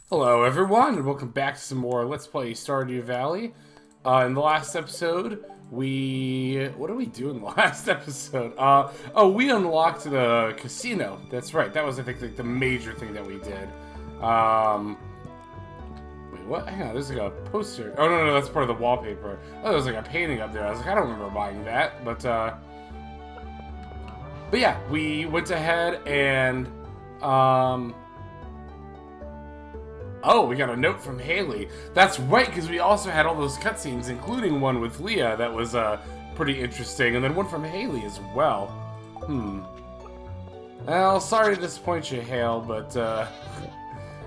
Hello everyone, and welcome back to some more Let's Play Stardew Valley. In the last episode, what did we do in the last episode? We unlocked the casino. That's right, that was, I think, like, the major thing that we did. Wait, what? Hang on, there's like a poster. Oh, no, that's part of the wallpaper. Oh, there was like a painting up there. I was like, I don't remember buying that, but yeah, we went ahead and, oh, we got a note from Haley. That's right, because we also had all those cutscenes, including one with Leah that was pretty interesting, and then one from Haley as well. Well, sorry to disappoint you, Hale, but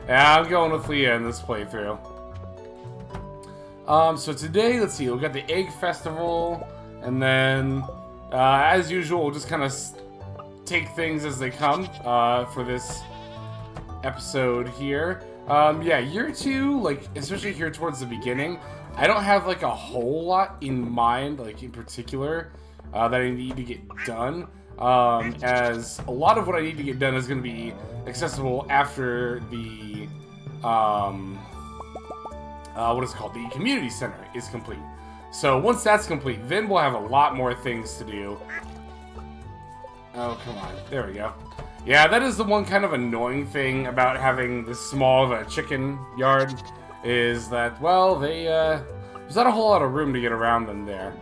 yeah, I'm going with Leah in this playthrough. So today, let's see, we got the Egg Festival, and then, as usual, we'll just kind of take things as they come for this episode here. Yeah, year two, like, especially here towards the beginning, I don't have, like, a whole lot in mind, like, in particular, that I need to get done, as a lot of what I need to get done is going to be accessible after the, what is it called? The community center is complete. So once that's complete, then we'll have a lot more things to do. Oh, come on. There we go. Yeah, that is the one kind of annoying thing about having this small of a chicken yard, is that, well, there's not a whole lot of room to get around in there.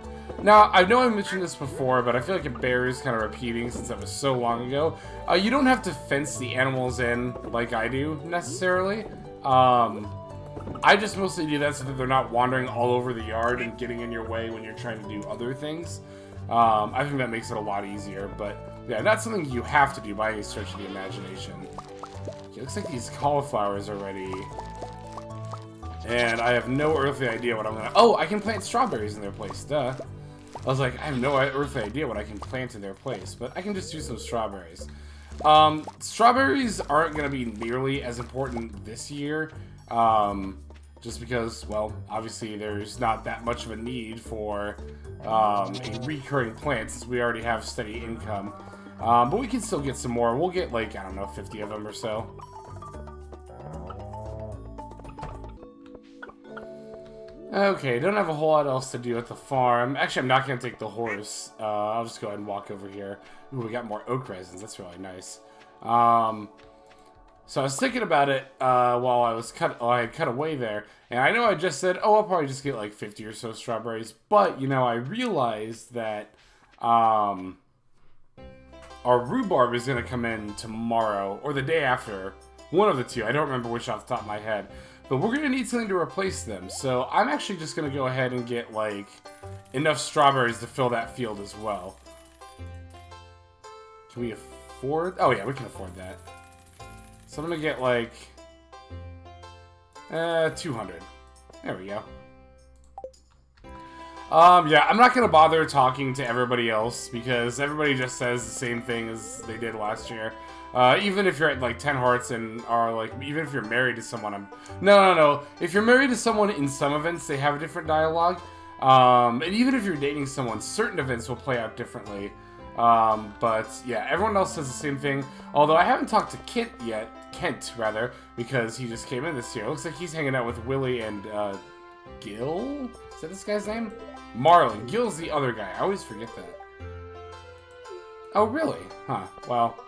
Now, I know I mentioned this before, but I feel like it bears kind of repeating since that was so long ago. You don't have to fence the animals in like I do, necessarily. I just mostly do that so that they're not wandering all over the yard and getting in your way when you're trying to do other things. I think that makes it a lot easier, but yeah, that's something you have to do by any stretch of the imagination. Okay, looks like these cauliflowers are ready. And I have no earthly idea what I'm gonna... Oh, I can plant strawberries in their place, duh. I was like, I have no earthly idea what I can plant in their place, but I can just do some strawberries. Strawberries aren't gonna be nearly as important this year, just because, well, obviously there's not that much of a need for a recurring plant since we already have steady income. But we can still get some more. We'll get, like, I don't know, 50 of them or so. Okay, don't have a whole lot else to do at the farm. Actually, I'm not going to take the horse. I'll just go ahead and walk over here. Ooh, we got more oak resins. That's really nice. So I was thinking about it while I had cut away there. And I know I just said, oh, I'll probably just get like 50 or so strawberries. But, you know, I realized that our rhubarb is going to come in tomorrow, or the day after. One of the two. I don't remember which off the top of my head. But we're going to need something to replace them. So I'm actually just going to go ahead and get, like, enough strawberries to fill that field as well. Can we afford... Oh, yeah, we can afford that. So I'm going to get, like... 200. There we go. Yeah, I'm not gonna bother talking to everybody else because everybody just says the same thing as they did last year. Even if you're at like 10 hearts and are like, even if you're married to someone, no. If you're married to someone in some events, they have a different dialogue. And even if you're dating someone, certain events will play out differently. But yeah, everyone else says the same thing. Although I haven't talked to Kent rather, because he just came in this year. It looks like he's hanging out with Willie and, Gil? Is that this guy's name? Marlin. Gil's the other guy. I always forget that. Oh, really? Huh. Well,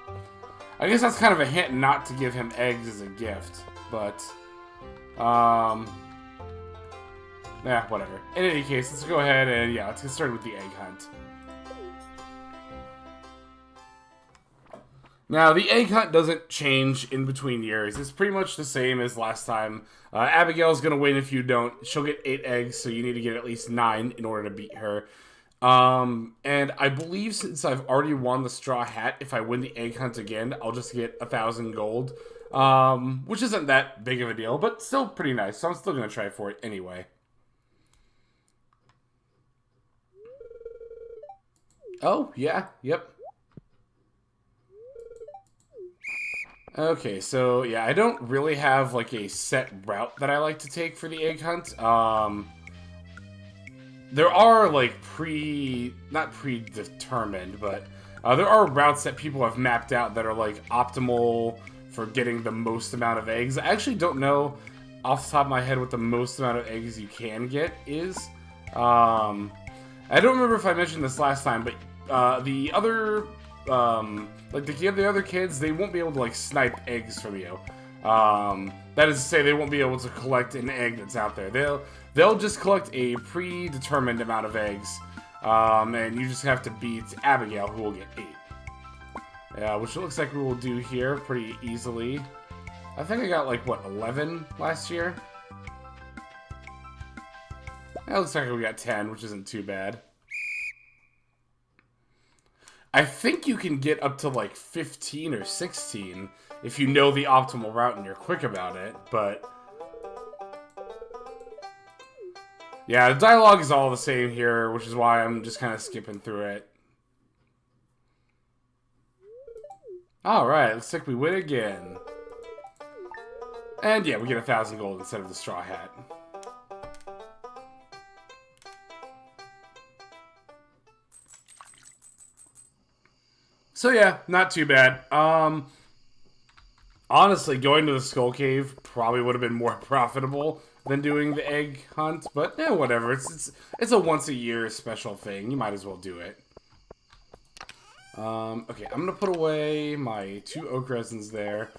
I guess that's kind of a hint not to give him eggs as a gift. But, yeah, whatever. In any case, let's go ahead and, yeah, let's get started with the egg hunt. Now, the egg hunt doesn't change in between years. It's pretty much the same as last time. Abigail's going to win if you don't. She'll get 8 eggs, so you need to get at least 9 in order to beat her. And I believe since I've already won the straw hat, if I win the egg hunt again, I'll just get 1,000 gold. Which isn't that big of a deal, but still pretty nice. So I'm still going to try for it anyway. Oh, yeah, yep. Okay, so yeah, I don't really have like a set route that I like to take for the egg hunt. There are like not predetermined, but there are routes that people have mapped out that are like optimal for getting the most amount of eggs. I actually don't know off the top of my head what the most amount of eggs you can get is. I don't remember if I mentioned this last time, but the other like the other kids, they won't be able to like snipe eggs from you. That is to say, they won't be able to collect an egg that's out there. They'll just collect a predetermined amount of eggs, and you just have to beat Abigail, who will get 8. Which it looks like we will do here pretty easily. I think I got like what, 11 last year. It looks like we got 10, which isn't too bad. I think you can get up to like 15 or 16 if you know the optimal route and you're quick about it, but yeah, the dialogue is all the same here, which is why I'm just kind of skipping through it. Alright, looks like we win again. And yeah, we get 1,000 gold instead of the straw hat. So yeah, not too bad. Honestly, going to the Skull Cave probably would have been more profitable than doing the egg hunt, but yeah, whatever. It's a once a year special thing. You might as well do it. Okay, I'm gonna put away my 2 oak resins there,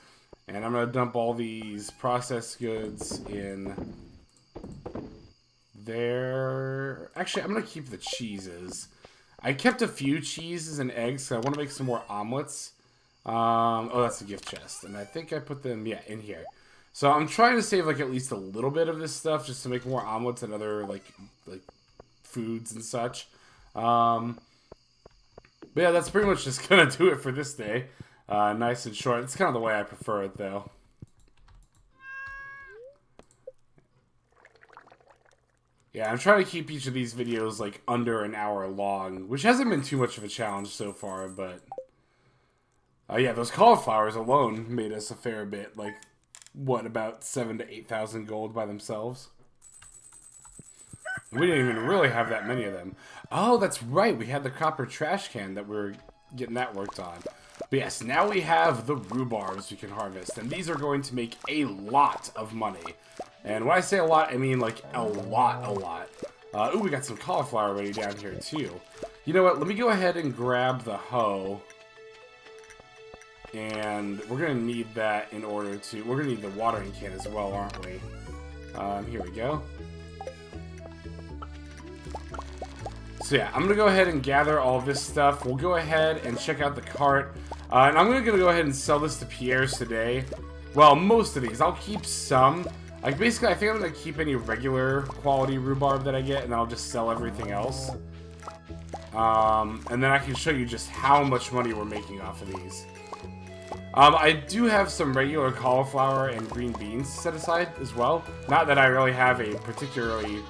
and I'm gonna dump all these processed goods in there. Actually, I'm gonna keep the cheeses. I kept a few cheeses and eggs, so I want to make some more omelets. Oh, that's a gift chest, and I think I put them, yeah, in here. So I'm trying to save like at least a little bit of this stuff just to make more omelets and other like foods and such. But yeah, that's pretty much just gonna do it for this day. Nice and short. It's kind of the way I prefer it, though. Yeah, I'm trying to keep each of these videos like under an hour long, which hasn't been too much of a challenge so far, but yeah, those cauliflowers alone made us a fair bit, like what, about 7,000 to 8,000 gold by themselves. We didn't even really have that many of them. Oh, that's right, we had the copper trash can that we're getting that worked on. But yes, now we have the rhubarbs we can harvest, and these are going to make a lot of money. And when I say a lot, I mean like a lot. Ooh, we got some cauliflower already down here too. You know what, let me go ahead and grab the hoe. And we're going to need that in order to... We're going to need the watering can as well, aren't we? Here we go. So yeah, I'm going to go ahead and gather all this stuff. We'll go ahead and check out the cart. And I'm going to go ahead and sell this to Pierre's today. Well, most of these. I'll keep some. Like, basically, I think I'm going to keep any regular quality rhubarb that I get, and I'll just sell everything else. And then I can show you just how much money we're making off of these. I do have some regular cauliflower and green beans set aside as well. Not that I really have a particularly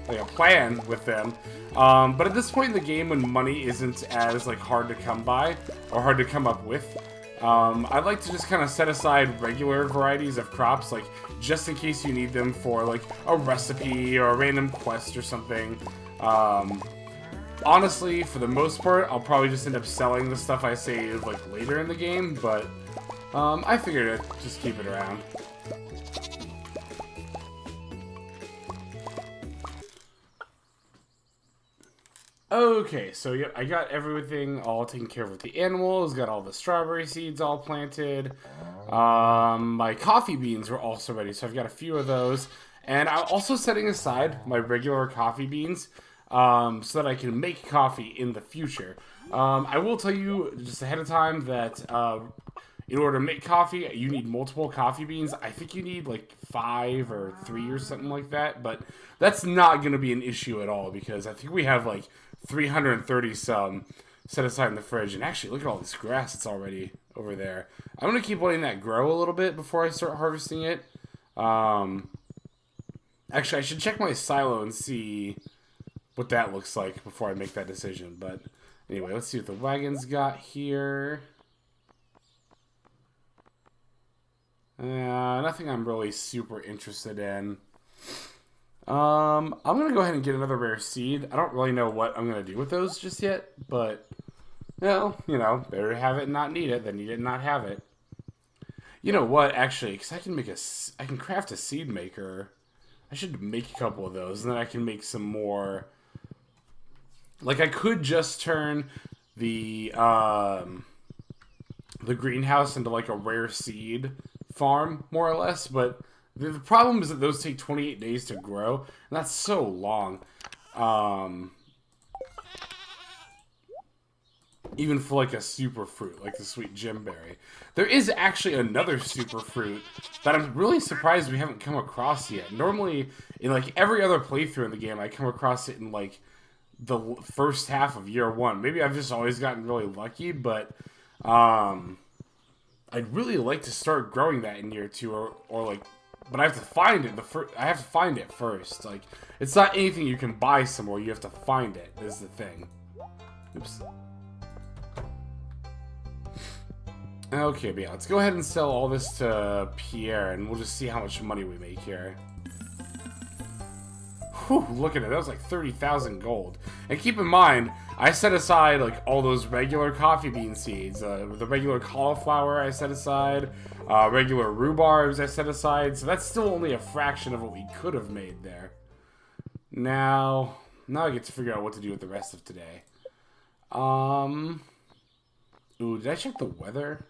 like a plan with them, but at this point in the game, when money isn't as like hard to come by or hard to come up with, I'd like to just kind of set aside regular varieties of crops, like just in case you need them for like a recipe or a random quest or something. Honestly, for the most part, I'll probably just end up selling the stuff I save like later in the game, but I figured I'd just keep it around. Okay, so yep, I got everything all taken care of with the animals, got all the strawberry seeds all planted. My coffee beans were also ready, so I've got a few of those. And I'm also setting aside my regular coffee beans so that I can make coffee in the future. I will tell you just ahead of time that in order to make coffee, you need multiple coffee beans. I think you need like 5 or 3 or something like that, but that's not going to be an issue at all because I think we have like 330 some set aside in the fridge. And actually, look at all this grass that's already over there. I'm going to keep letting that grow a little bit before I start harvesting it. Actually, I should check my silo and see what that looks like before I make that decision. But anyway, let's see what the wagon's got here. Nothing I'm really super interested in. I'm going to go ahead and get another rare seed. I don't really know what I'm going to do with those just yet, but, well, you know, better to have it and not need it than need it and not have it. You know what? Actually, because I can craft a seed maker. I should make a couple of those, and then I can make some more. Like I could just turn the greenhouse into like a rare seed farm, more or less. But the problem is that those take 28 days to grow, and that's so long. Even for like a super fruit, like the sweet gemberry. There is actually another super fruit that I'm really surprised we haven't come across yet. Normally, in like every other playthrough in the game, I come across it in like the first half of year one. Maybe I've just always gotten really lucky, but I'd really like to start growing that in year two, or like, but I have to find it. I have to find it first. Like, it's not anything you can buy somewhere. You have to find it. Is the thing. Oops. Okay, but yeah, let's go ahead and sell all this to Pierre, and we'll just see how much money we make here. Whew, look at it. That was like 30,000 gold. And keep in mind, I set aside like all those regular coffee bean seeds. The regular cauliflower I set aside. Regular rhubarbs I set aside. So that's still only a fraction of what we could have made there. Now I get to figure out what to do with the rest of today. Ooh, did I check the weather?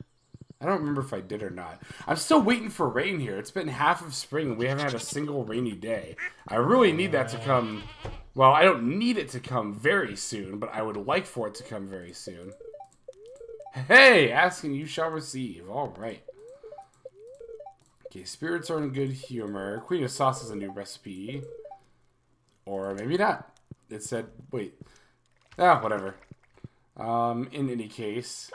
I don't remember if I did or not. I'm still waiting for rain here. It's been half of spring and we haven't had a single rainy day. I really need that to come. Well, I don't need it to come very soon, but I would like for it to come very soon. Hey, ask and you shall receive. All right. Okay, spirits are in good humor. Queen of Sauce is a new recipe. Or maybe not. It said, wait. Ah, whatever. In any case.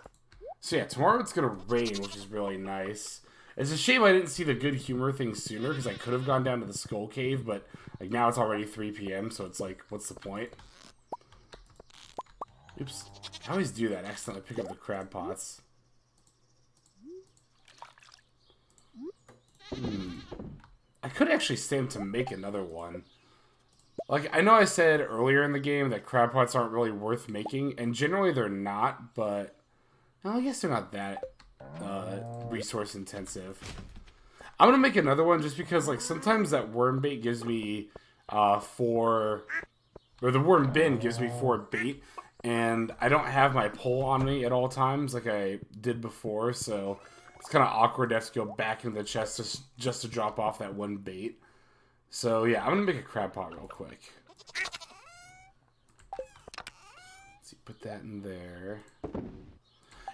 So yeah, tomorrow it's gonna rain, which is really nice. It's a shame I didn't see the good humor thing sooner, because I could have gone down to the Skull Cave, but like now it's already 3 p.m., so it's like, what's the point? Oops. I always do that, accidentally pick up the crab pots. I could actually stand to make another one. Like, I know I said earlier in the game that crab pots aren't really worth making, and generally they're not, but well, I guess they're not that resource intensive. I'm gonna make another one just because, like, sometimes that worm bait gives me 4, or the worm bin gives me 4 bait, and I don't have my pole on me at all times like I did before, so it's kind of awkward to have to go back into the chest just to drop off that one bait. So yeah, I'm gonna make a crab pot real quick. Let's see, put that in there.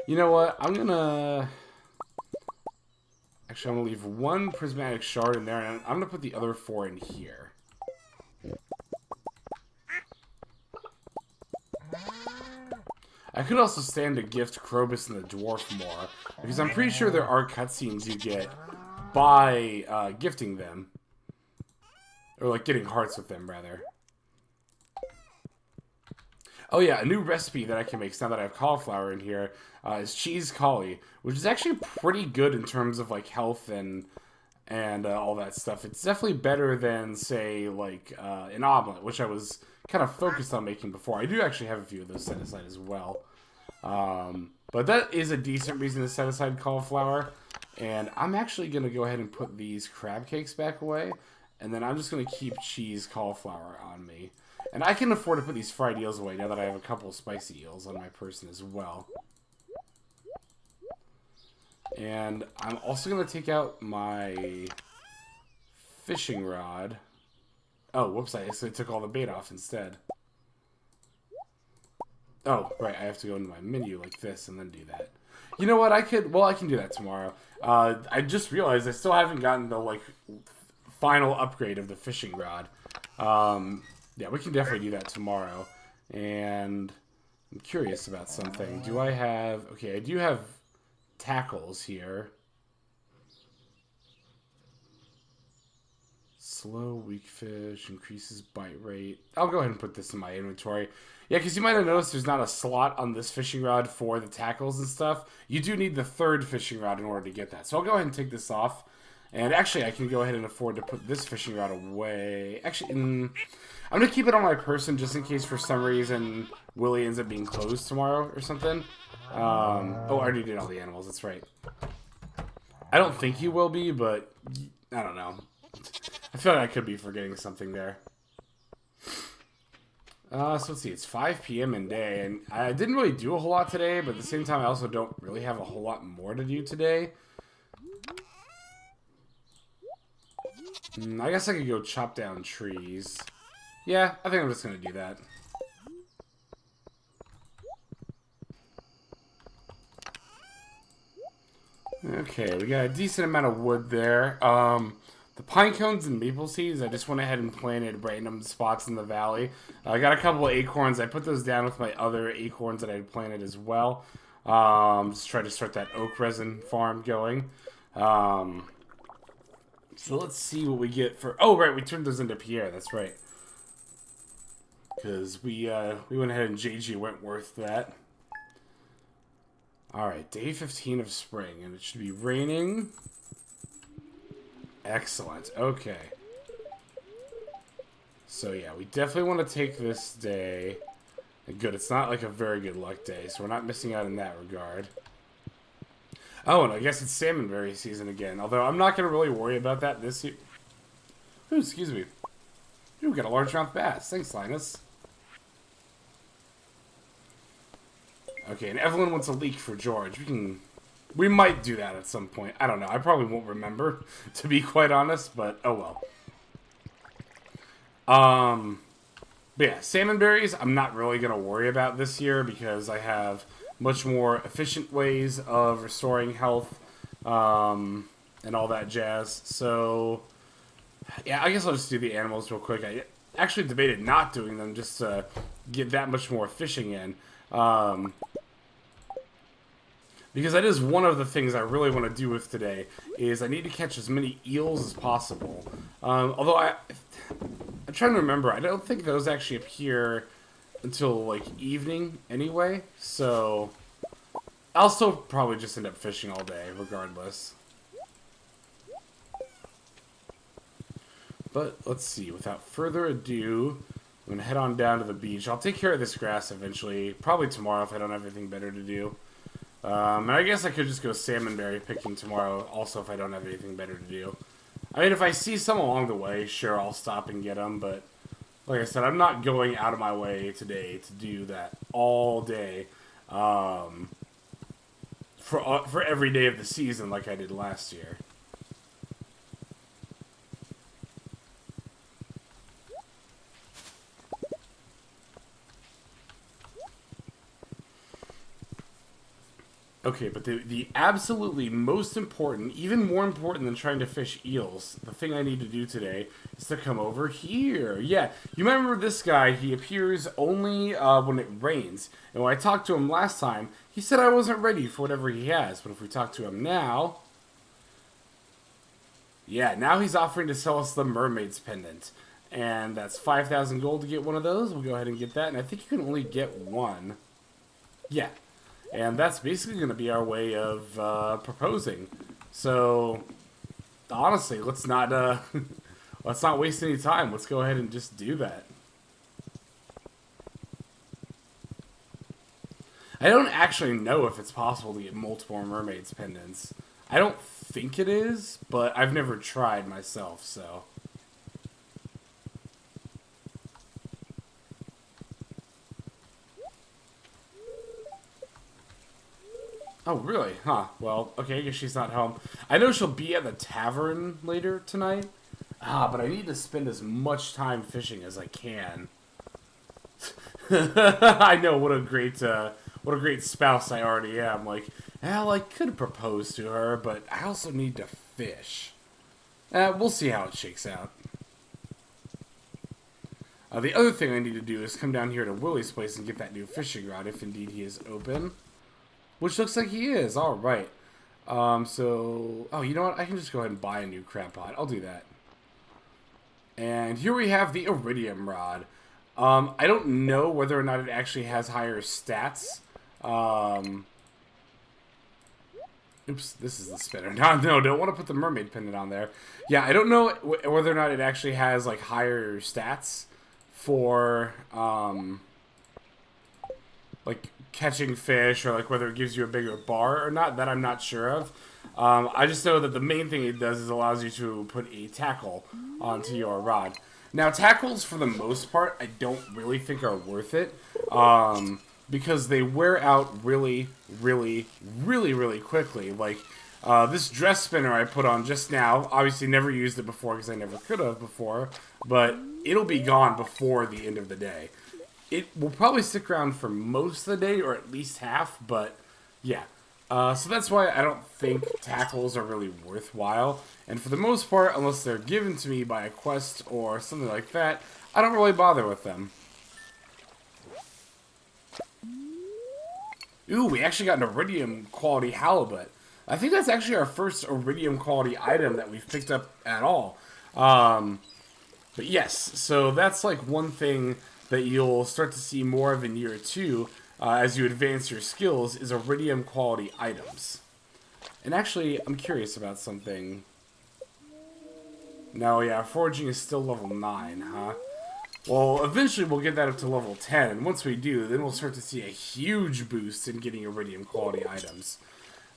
You know what? I'm gonna leave 1 prismatic shard in there, and I'm gonna put the other 4 in here. I could also stand to gift Krobus and the dwarf more, because I'm pretty sure there are cutscenes you get by gifting them. Or, like, getting hearts with them, rather. Oh, yeah, a new recipe that I can make now that I have cauliflower in here is cheese cauli, which is actually pretty good in terms of, like, health and all that stuff. It's definitely better than, say, like, an omelet, which I was kind of focused on making before. I do actually have a few of those set aside as well. But that is a decent reason to set aside cauliflower. And I'm actually going to go ahead and put these crab cakes back away. And then I'm just going to keep cheese cauliflower on me. And I can afford to put these fried eels away now that I have a couple of spicy eels on my person as well. And I'm also going to take out my fishing rod. Oh, whoops, I actually took all the bait off instead. Oh, right, I have to go into my menu like this and then do that. You know what, I can do that tomorrow. I just realized I still haven't gotten the, like, final upgrade of the fishing rod. Yeah, we can definitely do that tomorrow. And I'm curious about something. Do I have... Okay, I do have tackles here. Slow, weak fish, increases bite rate. I'll go ahead and put this in my inventory. Yeah, because you might have noticed there's not a slot on this fishing rod for the tackles and stuff. You do need the 3rd fishing rod in order to get that. So I'll go ahead and take this off. And actually, I can go ahead and afford to put this fishing rod away. Actually, I'm going to keep it on my person just in case for some reason Willy ends up being closed tomorrow or something. Oh, I already did all the animals. That's right. I don't think he will be, but I don't know. I feel like I could be forgetting something there. So let's see, it's 5 p.m. in day, and I didn't really do a whole lot today, but at the same time, I also don't really have a whole lot more to do today. I guess I could go chop down trees. Yeah, I think I'm just going to do that. Okay, we got a decent amount of wood there. The pine cones and maple seeds, I just went ahead and planted random spots in the valley. I got a couple of acorns. I put those down with my other acorns that I had planted as well. Just try to start that oak resin farm going. So let's see what we get for... Oh, right, we turned those into Pierre. That's right. Because we went ahead and JG Wentworth that. Alright, day 15 of spring, and it should be raining. Excellent, okay. So yeah, we definitely want to take this day. And good, it's not like a very good luck day, so we're not missing out in that regard. Oh, and I guess it's salmonberry season again, although I'm not going to really worry about that this year. Ooh, excuse me. Ooh, we got a largemouth bass. Thanks, Linus. Okay, and Evelyn wants a leak for George. We might do that at some point. I don't know. I probably won't remember, to be quite honest, but oh well. But yeah, salmon berries, I'm not really going to worry about this year because I have much more efficient ways of restoring health, and all that jazz. So, yeah, I guess I'll just do the animals real quick. I actually debated not doing them just to get that much more fishing in. Because that is one of the things I really want to do with today, is I need to catch as many eels as possible. Although I'm trying to remember, I don't think those actually appear until, like, evening anyway, so I'll still probably just end up fishing all day, regardless. But, let's see, without further ado, I'm going to head on down to the beach. I'll take care of this grass eventually, probably tomorrow if I don't have anything better to do. And I guess I could just go salmonberry picking tomorrow, also if I don't have anything better to do. I mean, if I see some along the way, sure, I'll stop and get them, but like I said, I'm not going out of my way today to do that all day, for every day of the season like I did last year. Okay, but the absolutely most important, even more important than trying to fish eels, the thing I need to do today is to come over here. Yeah, you remember this guy, he appears only when it rains. And when I talked to him last time, he said I wasn't ready for whatever he has. But if we talk to him now... Yeah, now he's offering to sell us the mermaid's pendant. And that's 5,000 gold to get one of those. We'll go ahead and get that. And I think you can only get one. Yeah. And that's basically going to be our way of proposing. So, honestly, let's not waste any time. Let's go ahead and just do that. I don't actually know if it's possible to get multiple mermaids pendants. I don't think it is, but I've never tried myself, so... Oh, really? Huh. Well, okay, I guess she's not home. I know she'll be at the tavern later tonight. But I need to spend as much time fishing as I can. I know, what a great spouse I already am. Like, well, I could propose to her, but I also need to fish. We'll see how it shakes out. The other thing I need to do is come down here to Willie's place and get that new fishing rod, if indeed he is open. Which looks like he is. All right. Oh, you know what? I can just go ahead and buy a new crab pot. I'll do that. And here we have the iridium rod. I don't know whether or not it actually has higher stats. Oops, this is the spinner. No, don't want to put the mermaid pendant on there. Yeah, I don't know whether or not it actually has, like, higher stats for, like, catching fish, or like whether it gives you a bigger bar or not. That I'm not sure of. I just know that the main thing it does is allows you to put a tackle onto your rod. Now, tackles, for the most part, I don't really think are worth it. Because they wear out really, really, really, really quickly. Like, this dress spinner I put on just now, obviously never used it before because I never could have before, but it'll be gone before the end of the day. It will probably stick around for most of the day, or at least half, but yeah. So that's why I don't think tackles are really worthwhile. And for the most part, unless they're given to me by a quest or something like that, I don't really bother with them. Ooh, we actually got an iridium quality halibut. I think that's actually our first iridium quality item that we've picked up at all. But yes, so that's like one thing that you'll start to see more of in year 2 as you advance your skills is iridium quality items. And actually, I'm curious about something. No, yeah, foraging is still level 9, huh? Well, eventually we'll get that up to level 10, and once we do, then we'll start to see a huge boost in getting iridium quality items.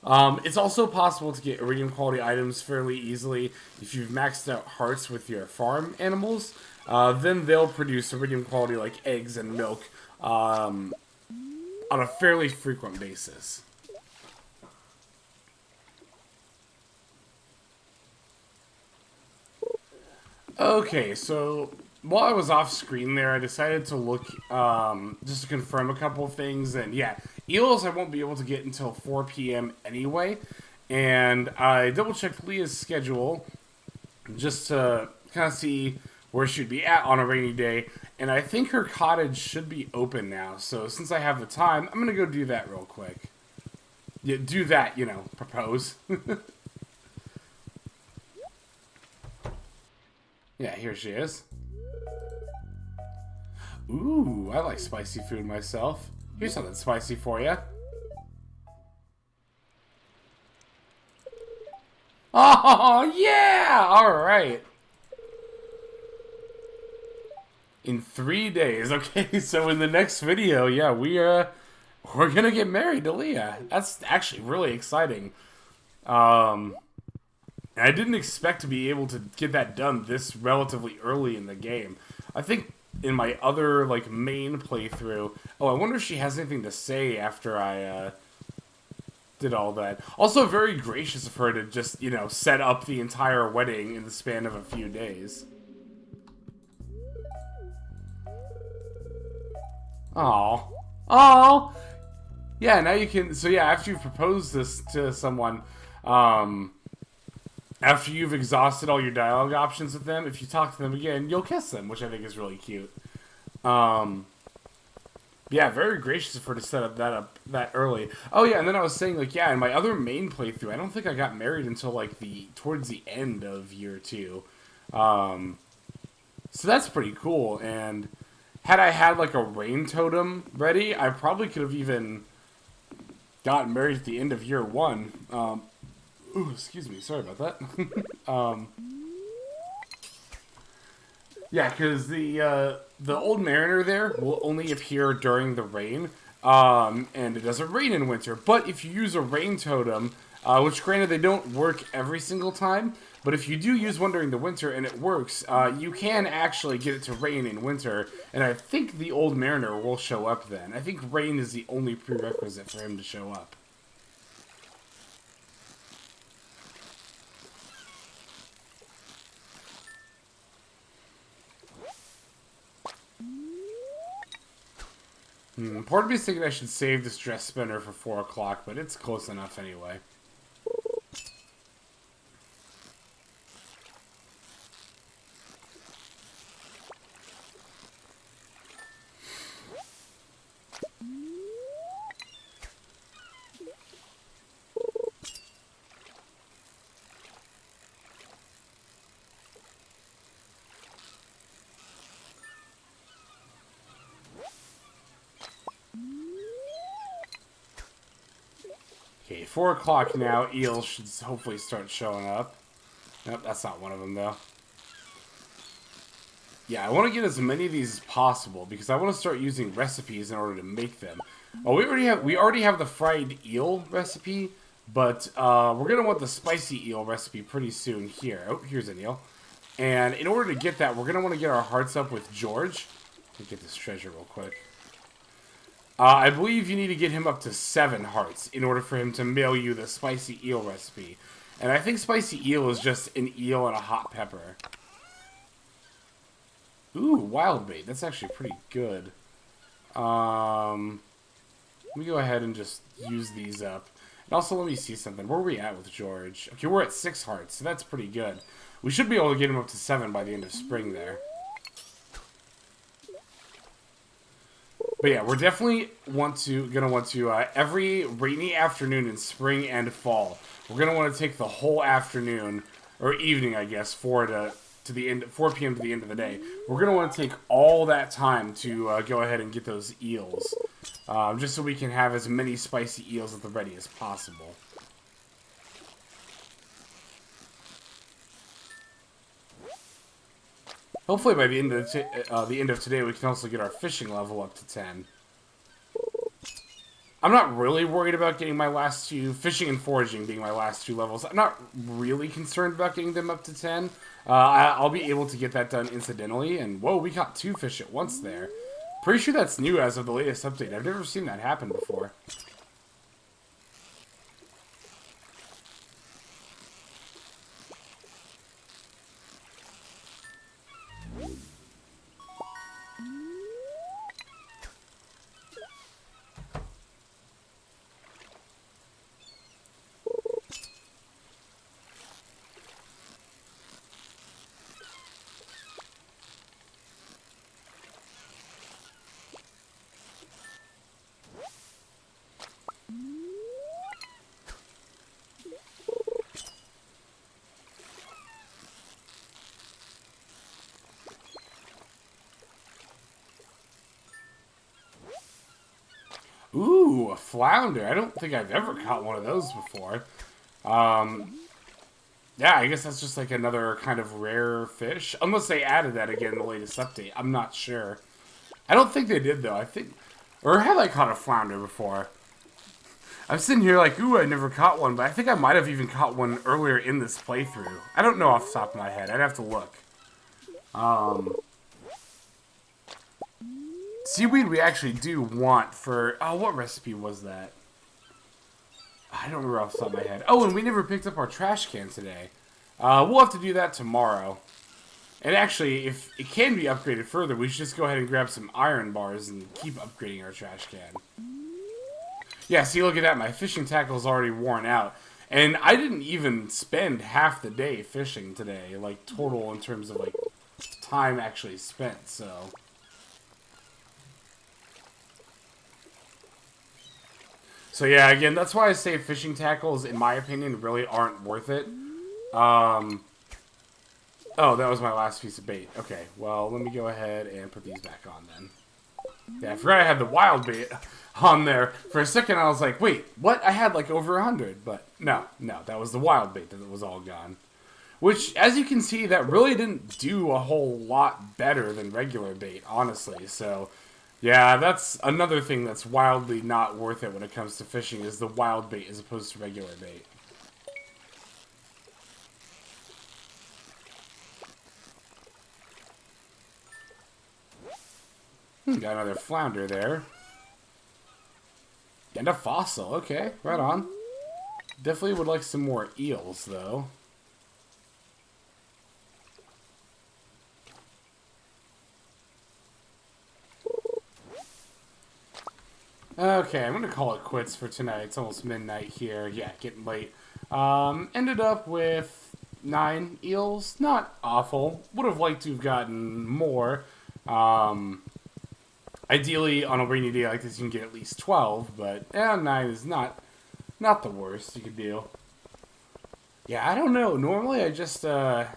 It's also possible to get iridium quality items fairly easily if you've maxed out hearts with your farm animals. Then they'll produce iridium quality like eggs and milk on a fairly frequent basis. Okay, so while I was off screen there, I decided to look just to confirm a couple of things. And yeah, eels I won't be able to get until 4 p.m. anyway. And I double-checked Leah's schedule just to kind of see where she'd be at on a rainy day. And I think her cottage should be open now. So since I have the time, I'm going to go do that real quick. Yeah, do that, you know, propose. Yeah, here she is. Ooh, I like spicy food myself. Here's something spicy for you. Oh, yeah! Alright. In 3 days. Okay, so in the next video, yeah, we're gonna get married to Leah. That's actually really exciting. I didn't expect to be able to get that done this relatively early in the game. I think in my other, like, main playthrough... Oh, I wonder if she has anything to say after I, did all that. Also, very gracious of her to just, you know, set up the entire wedding in the span of a few days. Aw. Aw! Yeah, now you can... So, yeah, after you've proposed this to someone, after you've exhausted all your dialogue options with them, if you talk to them again, you'll kiss them, which I think is really cute. Yeah, very gracious of her to set up that early. Oh yeah, and then I was saying, like, yeah, in my other main playthrough, I don't think I got married until like towards the end of year 2. So that's pretty cool. And had I had like a rain totem ready, I probably could have even gotten married at the end of year 1. Ooh, excuse me, sorry about that. Yeah, because the old mariner there will only appear during the rain, and it doesn't rain in winter. But if you use a rain totem, which granted they don't work every single time, but if you do use one during the winter and it works, you can actually get it to rain in winter, and I think the old mariner will show up then. I think rain is the only prerequisite for him to show up. Part of me is thinking I should save this dress spinner for 4 o'clock, but it's close enough anyway. Okay, 4 o'clock now. Eels should hopefully start showing up. Nope, that's not one of them, though. Yeah, I want to get as many of these as possible, because I want to start using recipes in order to make them. Oh, we already have the fried eel recipe, But we're going to want the spicy eel recipe pretty soon here. Oh, here's an eel. And in order to get that, we're going to want to get our hearts up with George. Let me get this treasure real quick. I believe you need to get him up to 7 hearts in order for him to mail you the spicy eel recipe. And I think spicy eel is just an eel and a hot pepper. Ooh, wild bait. That's actually pretty good. Let me go ahead and just use these up. And also, let me see something. Where are we at with George? Okay, we're at 6 hearts, so that's pretty good. We should be able to get him up to 7 by the end of spring there. But yeah, we're definitely gonna want to every rainy afternoon in spring and fall, we're gonna want to take the whole afternoon or evening, I guess, 4 p.m. to the end of the day. We're gonna want to take all that time to go ahead and get those eels, just so we can have as many spicy eels at the ready as possible. Hopefully by the end of today, we can also get our fishing level up to 10. I'm not really worried about getting my last 2, fishing and foraging being my last 2 levels. I'm not really concerned about getting them up to 10. I'll be able to get that done incidentally. And whoa, we caught 2 fish at once there. Pretty sure that's new as of the latest update. I've never seen that happen before. Ooh, a flounder. I don't think I've ever caught one of those before. Yeah, I guess that's just like another kind of rare fish. Unless they added that again in the latest update. I'm not sure. I don't think they did, though. I think... Or have I caught a flounder before? I'm sitting here like, ooh, I never caught one. But I think I might have even caught one earlier in this playthrough. I don't know off the top of my head. I'd have to look. Seaweed we actually do want for... Oh, what recipe was that? I don't remember off the top of my head. Oh, and we never picked up our trash can today. We'll have to do that tomorrow. And actually, if it can be upgraded further, we should just go ahead and grab some iron bars and keep upgrading our trash can. Yeah, see, look at that. My fishing tackle is already worn out. And I didn't even spend half the day fishing today, like, total in terms of, like, time actually spent, so... So yeah, again, that's why I say fishing tackles, in my opinion, really aren't worth it. Oh, that was my last piece of bait. Okay, well, let me go ahead and put these back on then. Yeah, I forgot I had the wild bait on there. For a second, I was like, wait, what? I had like over 100, but no, that was the wild bait that was all gone. Which, as you can see, that really didn't do a whole lot better than regular bait, honestly, so... Yeah, that's another thing that's wildly not worth it when it comes to fishing, is the wild bait as opposed to regular bait. Got another flounder there. And a fossil, okay, right on. Definitely would like some more eels, though. Okay, I'm gonna call it quits for tonight. It's almost midnight here. Yeah, getting late. Ended up with 9 eels. Not awful. Would have liked to have gotten more. Ideally, on a rainy day like this, you can get at least 12, but 9 is not the worst you could do. Yeah, I don't know. Normally, I just I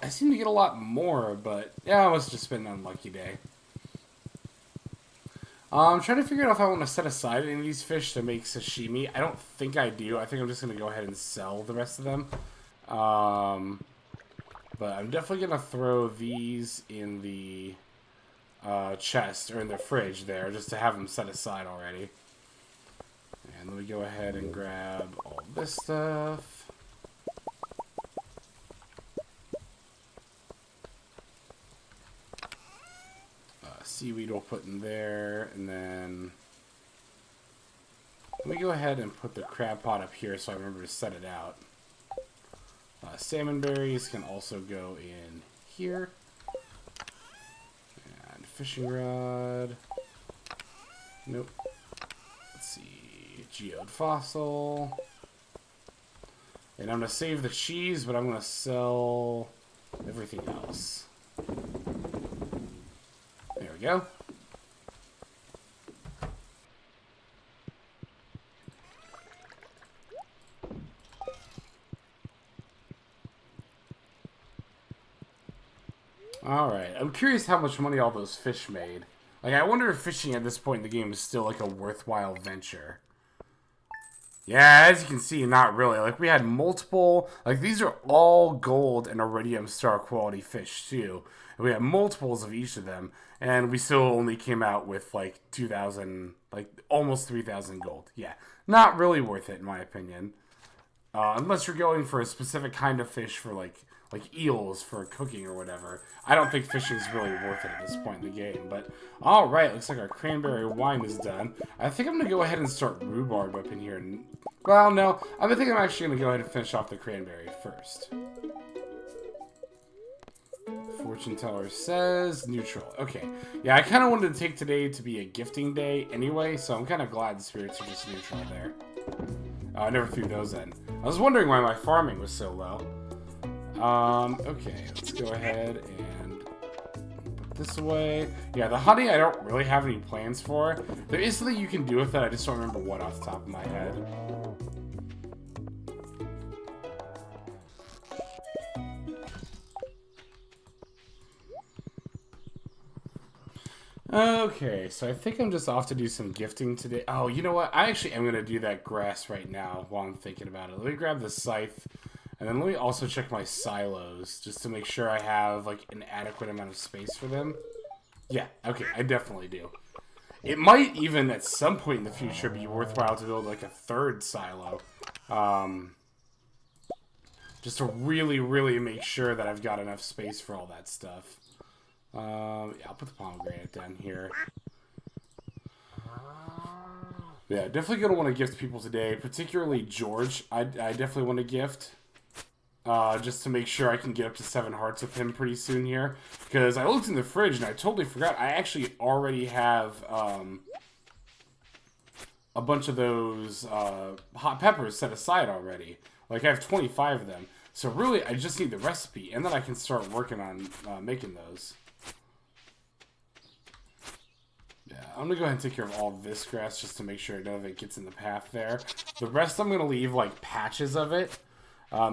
seem to get a lot more, but yeah, I must have just been an unlucky day. I'm trying to figure out if I want to set aside any of these fish to make sashimi. I don't think I do. I think I'm just going to go ahead and sell the rest of them. But I'm definitely going to throw these in the chest, or in the fridge there, just to have them set aside already. And let me go ahead and grab all this stuff. Seaweed we'll put in there, and then let me go ahead and put the crab pot up here so I remember to set it out. Salmon berries can also go in here. And fishing rod. Nope. Let's see. Geode fossil. And I'm going to save the cheese, but I'm going to sell everything else. There we go. Alright, I'm curious how much money all those fish made. Like, I wonder if fishing at this point in the game is still, like, a worthwhile venture. Yeah, as you can see, not really. Like, we had multiple... Like, these are all gold and iridium star quality fish, too. And we had multiples of each of them. And we still only came out with, like, 2,000... Like, almost 3,000 gold. Yeah, not really worth it, in my opinion. Unless you're going for a specific kind of fish for, like eels for cooking or whatever. I don't think fishing is really worth it at this point in the game. But, alright, looks like our cranberry wine is done. I think I'm going to go ahead and start rhubarb up in here. Well, no, I think I'm actually going to go ahead and finish off the cranberry first. Fortune teller says neutral. Okay. Yeah, I kind of wanted to take today to be a gifting day anyway, so I'm kind of glad the spirits are just neutral there. I never threw those in. I was wondering why my farming was so low. Okay, let's go ahead and put this away. Yeah, the honey I don't really have any plans for. There is something you can do with it, I just don't remember what off the top of my head. Okay, so I think I'm just off to do some gifting today. Oh, you know what? I actually am going to do that grass right now while I'm thinking about it. Let me grab the scythe. And then let me also check my silos, just to make sure I have, like, an adequate amount of space for them. Yeah, okay, I definitely do. It might even, at some point in the future, be worthwhile to build, like, a third silo. Just to really, really make sure that I've got enough space for all that stuff. Yeah, I'll put the pomegranate down here. Yeah, definitely going to want to gift people today, particularly George. I definitely want to gift. Just to make sure I can get up to 7 hearts with him pretty soon here. Because I looked in the fridge and I totally forgot. I actually already have a bunch of those hot peppers set aside already. Like, I have 25 of them. So really, I just need the recipe. And then I can start working on making those. Yeah, I'm going to go ahead and take care of all this grass just to make sure none of it gets in the path there. The rest I'm going to leave, like, patches of it.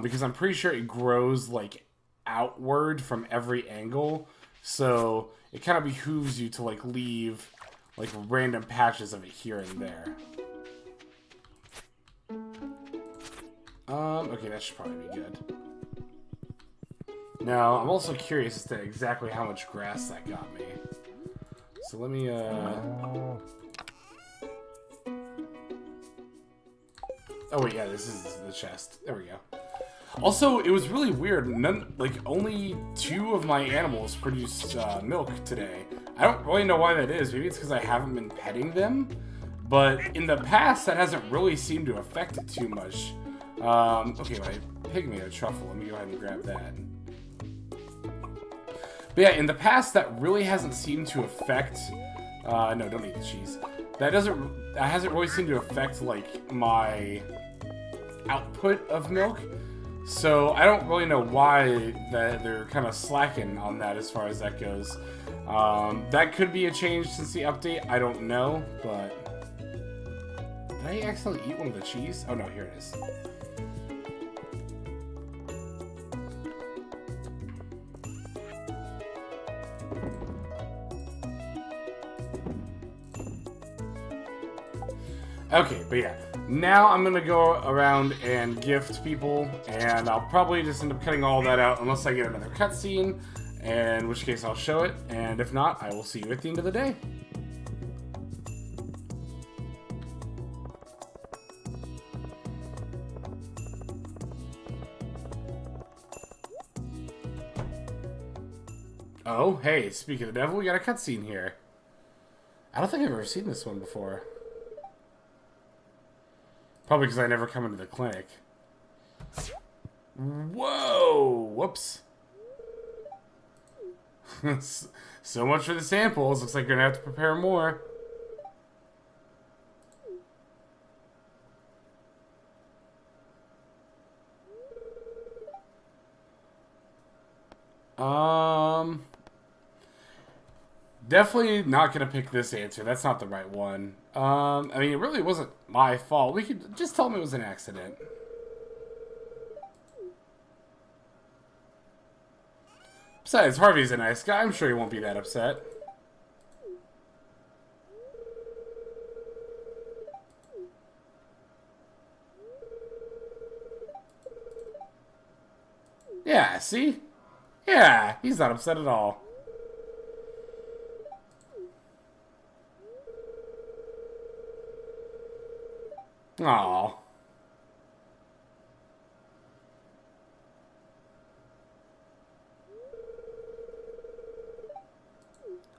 Because I'm pretty sure it grows, like, outward from every angle. So, it kind of behooves you to, like, leave, like, random patches of it here and there. Okay, that should probably be good. Now, I'm also curious as to exactly how much grass that got me. So, let me, oh, wait, yeah, this is the chest. There we go. Also, it was really weird. Only 2 of my animals produced milk today. I don't really know why that is. Maybe it's because I haven't been petting them. But in the past, that hasn't really seemed to affect it too much. Okay, my pig made a truffle. Let me go ahead and grab that. But yeah, in the past, that really hasn't seemed to affect... no, don't eat the cheese. That hasn't really seemed to affect, like, my output of milk. So I don't really know why they're kind of slacking on that as far as that goes. That could be a change since the update. I don't know, but... Did I accidentally eat one of the cheese? Oh no, here it is. Okay, but yeah. Now I'm going to go around and gift people, and I'll probably just end up cutting all that out unless I get another cutscene, in which case I'll show it, and if not, I will see you at the end of the day. Oh, hey, speaking of the devil, we got a cutscene here. I don't think I've ever seen this one before. Probably because I never come into the clinic. Whoa! Whoops. So much for the samples. Looks like you're gonna have to prepare more. Definitely not gonna pick this answer. That's not the right one. I mean, it really wasn't my fault. We could just tell him it was an accident. Besides, Harvey's a nice guy. I'm sure he won't be that upset. Yeah, see? Yeah, he's not upset at all. Aww.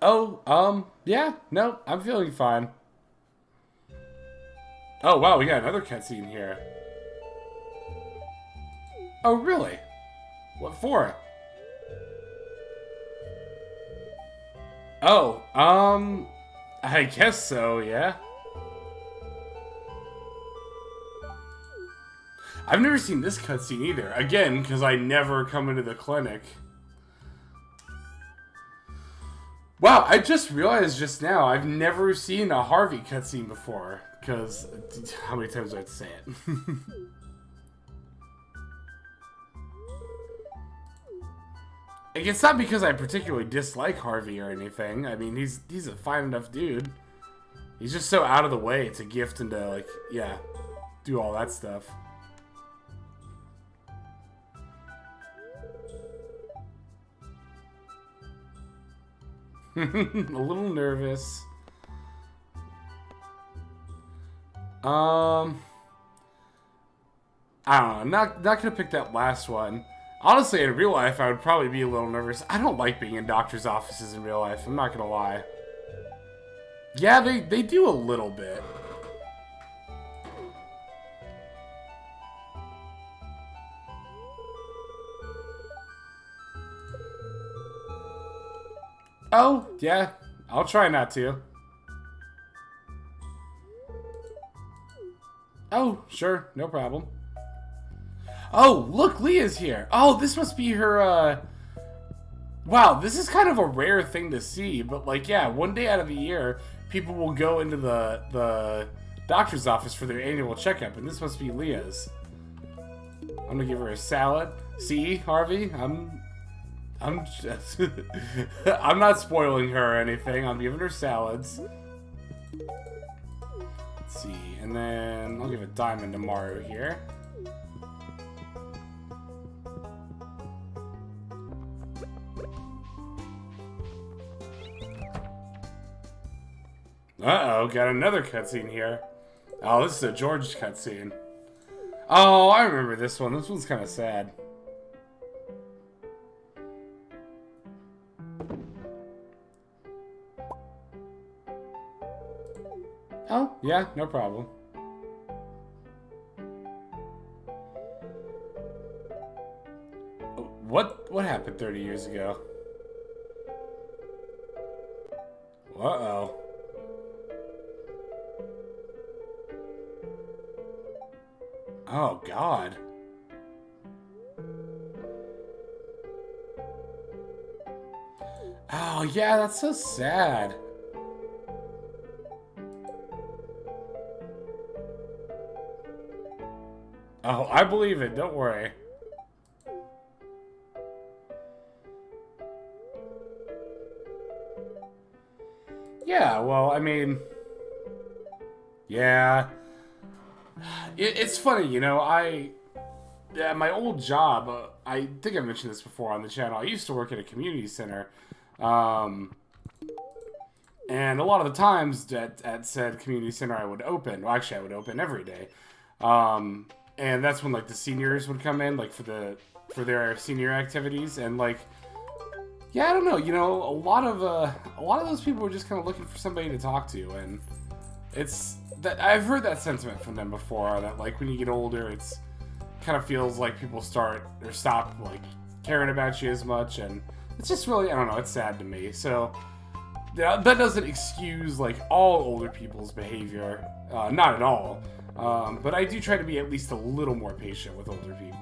Oh, yeah, no, I'm feeling fine. Oh, wow, we got another cutscene here. Oh, really? What for? Oh, I guess so, yeah. I've never seen this cutscene either. Again, because I never come into the clinic. Wow, I just realized just now, I've never seen a Harvey cutscene before. Because, how many times do I have to say it? Like, it's not because I particularly dislike Harvey or anything. I mean, he's a fine enough dude. He's just so out of the way. It's a gift and to, like, yeah, do all that stuff. A little nervous. I don't know. Not gonna pick that last one. Honestly, in real life, I would probably be a little nervous. I don't like being in doctors' offices in real life. I'm not gonna lie. Yeah, they do a little bit. Oh, yeah. I'll try not to. Oh, sure. No problem. Oh, look, Leah's here. Oh, this must be her, Wow, this is kind of a rare thing to see, but, like, yeah, one day out of the year, people will go into the doctor's office for their annual checkup, and this must be Leah's. I'm gonna give her a salad. See, Harvey? I'm just... I'm not spoiling her or anything. I'm giving her salads. Let's see. And then I'll give a diamond to Mario here. Uh-oh, got another cutscene here. Oh, this is a George cutscene. Oh, I remember this one. This one's kind of sad. Oh, yeah, no problem. What happened 30 years ago? Uh-oh. Oh, God. Oh, yeah, that's so sad. Oh, I believe it. Don't worry. Yeah, well, I mean... Yeah. It's funny, you know, at my old job, I think I mentioned this before on the channel, I used to work at a community center, and a lot of the times at said community center I would open, well actually I would open every day, and that's when like the seniors would come in, like for their senior activities, and like, Yeah, I don't know. You know, a lot of those people were just kind of looking for somebody to talk to, and it's that I've heard that sentiment from them before. That like when you get older, it's kind of feels like people start or stop like caring about you as much, and it's just really, I don't know. It's sad to me. So that doesn't excuse like all older people's behavior, not at all. But I do try to be at least a little more patient with older people.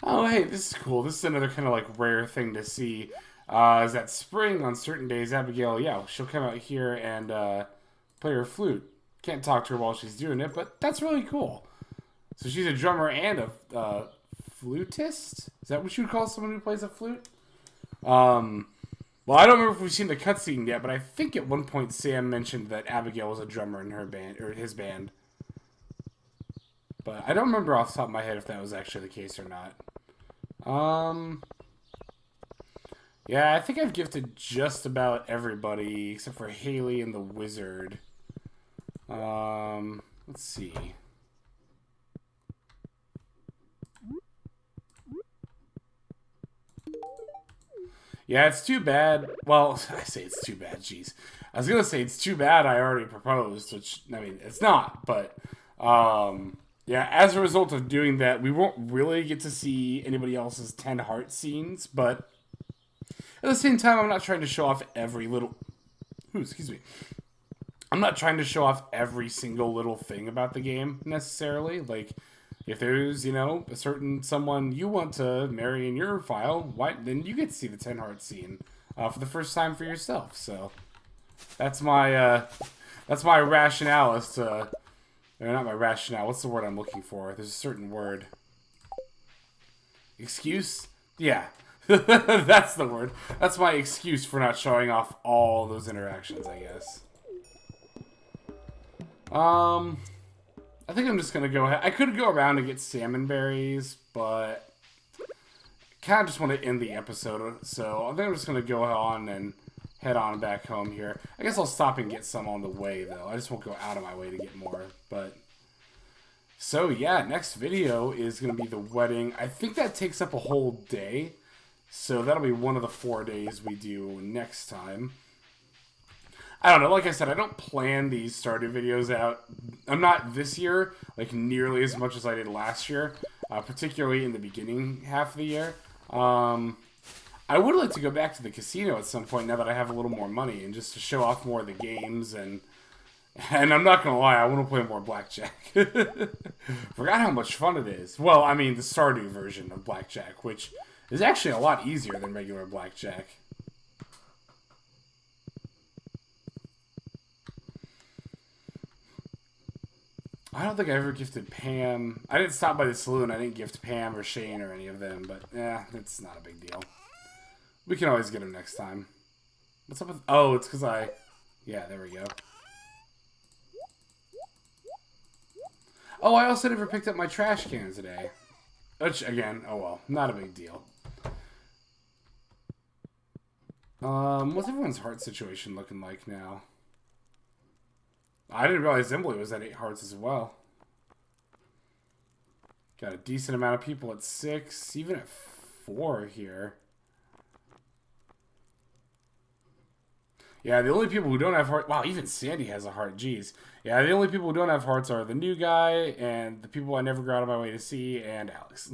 Oh, hey, this is cool. This is another kind of like rare thing to see. Is that spring on certain days, Abigail, yeah, she'll come out here and play her flute. Can't talk to her while she's doing it, but that's really cool. So she's a drummer and a flutist? Is that what you would call someone who plays a flute? Well, I don't remember if we've seen the cutscene yet, but I think at one point Sam mentioned that Abigail was a drummer in her band, or his band. But I don't remember off the top of my head if that was actually the case or not. Yeah, I think I've gifted just about everybody except for Haley and the Wizard. Let's see. Yeah, it's too bad. Well, I say it's too bad, jeez. I was gonna say it's too bad I already proposed, which, I mean, it's not, but, yeah, as a result of doing that, we won't really get to see anybody else's 10 heart scenes, but at the same time, I'm not trying to show off every little... Ooh, excuse me. I'm not trying to show off every single little thing about the game, necessarily. Like, if there's, you know, a certain someone you want to marry in your file, then you get to see the 10 heart scene for the first time for yourself. So, that's my rationale as to... Or not my rationale. What's the word I'm looking for? There's a certain word. Excuse? Yeah. That's the word. That's my excuse for not showing off all those interactions, I guess. I think I'm just gonna go ahead. I could go around and get salmon berries, but kind of just want to end the episode. So I think I'm just gonna go on and head on back home here. I guess I'll stop and get some on the way, though. I just won't go out of my way to get more. But so yeah, next video is gonna be the wedding. I think that takes up a whole day. So that'll be one of the 4 days we do next time. I don't know. Like I said, I don't plan these Stardew videos out. I'm not this year, like, nearly as much as I did last year. Particularly in the beginning half of the year. I would like to go back to the casino at some point now that I have a little more money. And just to show off more of the games. And I'm not going to lie, I want to play more Blackjack. Forgot how much fun it is. Well, I mean, the Stardew version of Blackjack, which is actually a lot easier than regular Blackjack. I don't think I ever gifted Pam. I didn't stop by the saloon. I didn't gift Pam or Shane or any of them. But, yeah, it's not a big deal. We can always get them next time. What's up with... Oh, it's because I... Yeah, there we go. Oh, I also never picked up my trash can today. Which, again, oh well. Not a big deal. What's everyone's heart situation looking like now? I didn't realize Emily was at 8 hearts as well. Got a decent amount of people at 6, even at 4 here. Yeah, the only people who don't have hearts... Wow, even Sandy has a heart, jeez. Yeah, the only people who don't have hearts are the new guy, and the people I never go out of my way to see, and Alex.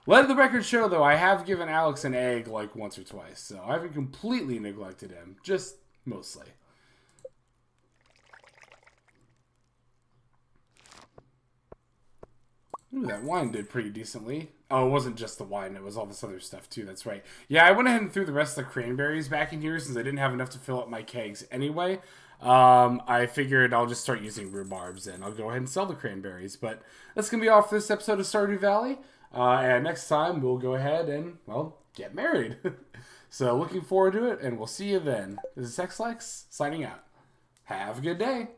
Let the record show, though, I have given Alex an egg, like, once or twice, so I haven't completely neglected him. Just mostly. Ooh, that wine did pretty decently. Oh, it wasn't just the wine. It was all this other stuff, too. That's right. Yeah, I went ahead and threw the rest of the cranberries back in here since I didn't have enough to fill up my kegs anyway. I figured I'll just start using rhubarbs, and I'll go ahead and sell the cranberries. But that's going to be all for this episode of Stardew Valley. And next time, we'll go ahead and, well, get married. So, looking forward to it, and we'll see you then. This is Xlex, signing out. Have a good day.